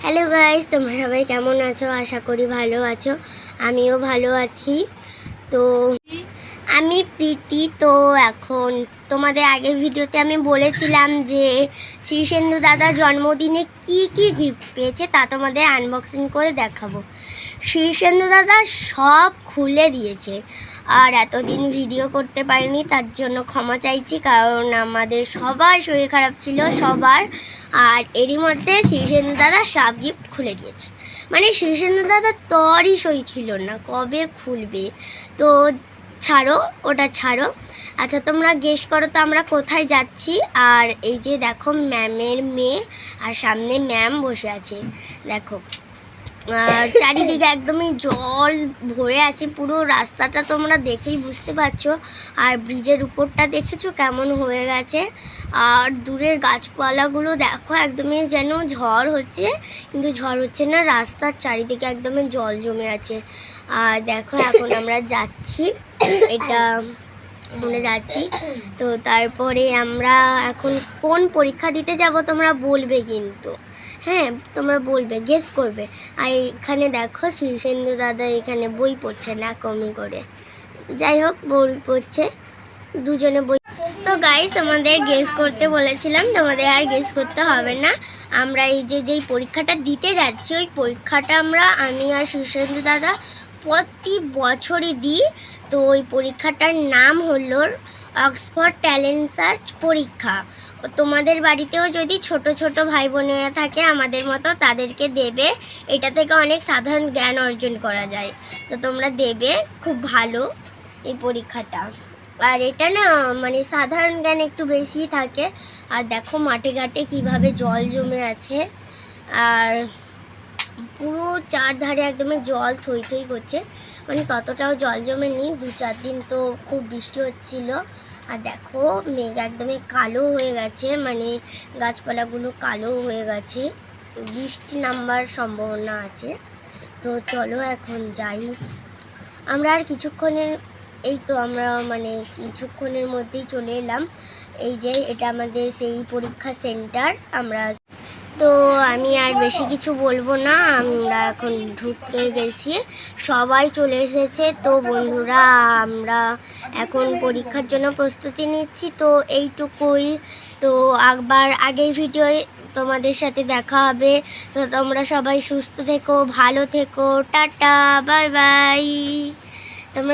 Hello guys, তোমরা সবাই কেমন আছো? আশা করি ভালো আছো। আমিও ভালো আছি। তো আমি প্রীতি। তো এখন তোমাদের আগের ভিডিওতে আমি বলেছিলাম যে শীর্ষেন্দু দাদা জন্মদিনে কি কি গিফট পেয়েছে তা তোমাদের আনবক্সিং করে দেখাবো। শীর্ষেন্দু দাদা সব খুলে দিয়েছে, আর এতদিন ভিডিও করতে পারিনি, তার জন্য ক্ষমা চাইছি, কারণ আমাদের সবার শরীর খারাপ ছিল সবার। আর এরই মধ্যে শীর্ষেন্দু দাদা সব গিফট খুলে দিয়েছে। মানে শীর্ষেন্দু দাদা তরই সই ছিল না কবে খুলবে। তো ছাড়ো, ওটা ছাড়ো। আচ্ছা, তোমরা গেস করো তো আমরা কোথায় যাচ্ছি। আর এই যে দেখো ম্যামের মেয়ে, আর সামনে ম্যাম বসে আছে। দেখো চারিদিকে একদমই জল ভরে আছে, পুরো রাস্তাটা তোমরা দেখেই বুঝতে পারছো। আর ব্রিজের উপরটা দেখেছো কেমন হয়ে গেছে। আর দূরের গাছপালাগুলো দেখো একদমই যেন ঝড় হচ্ছে, কিন্তু ঝড় হচ্ছে না, রাস্তার চারিদিকে একদমই জল জমে আছে। আর দেখো এখন আমরা যাচ্ছি, এটা আমরা যাচ্ছি। তো তারপরে আমরা এখন কোন পরীক্ষা দিতে যাব তোমরা বলবে, কিন্তু হ্যাঁ তোমরা বলবে, গেস করবে। আর এখানে দেখো শীর্ষেন্দু দাদা এখানে বই পড়ছে না কমি করে, যাই হোক বই পড়ছে, দুজনে বই। তো গাইস, তোমাদের গেস করতে বলেছিলাম, তোমাদের আর গেস করতে হবে না। আমরা এই যেই পরীক্ষাটা দিতে যাচ্ছি, ওই পরীক্ষাটা আমি আর শীর্ষেন্দু দাদা প্রতি বছরই দিই। তো ওই পরীক্ষাটার নাম হলো অক্সফোর্ড ট্যালেন্ট সার্চ পরীক্ষা। তোমাদের বাড়িতেও যদি ছোট ছোট ভাই বোনেরা থাকে আমাদের মতো, তাদেরকে দেবে। এটা থেকে অনেক সাধারণ জ্ঞান অর্জন করা যায়, তো তোমরা দেবে, খুব ভালো এই পরীক্ষাটা। আর এটা না মানে সাধারণ জ্ঞান একটু বেশি থাকে। আর দেখো মাঠে ঘাটে কীভাবে জল জমে আছে, আর পুরো চারধারে একদমই জল থই থই করছে। মানে ততটাও জল জমে নি, 2-4 দিন তো খুব বৃষ্টি হচ্ছিল। আর দেখো মেঘ একদমই কালো হয়ে গেছে, মানে গাছপালাগুলো কালো হয়ে গেছে, বৃষ্টি নামবার সম্ভাবনা আছে। তো চলো এখন যাই আমরা। আর কিছুক্ষণের, এই তো আমরা মানে কিছুক্ষণের মধ্যেই চলে এলাম। এই যে এটা আমাদের সেই পরীক্ষা সেন্টার। আমরা তো আমি আর বেশি কিছু বলবো না, আমরা এখন ঢুকতে গেছি, সবাই চলে এসেছে। তো বন্ধুরা, আমরা এখন পরীক্ষার জন্য প্রস্তুতি নিচ্ছি। তো এইটুকুই। তো আবার আগের ভিডিওয়ে তোমাদের সাথে দেখা হবে। তো তোমরা সবাই সুস্থ থেকো, ভালো থেকো, টাটা, বাই বাই। তোমরা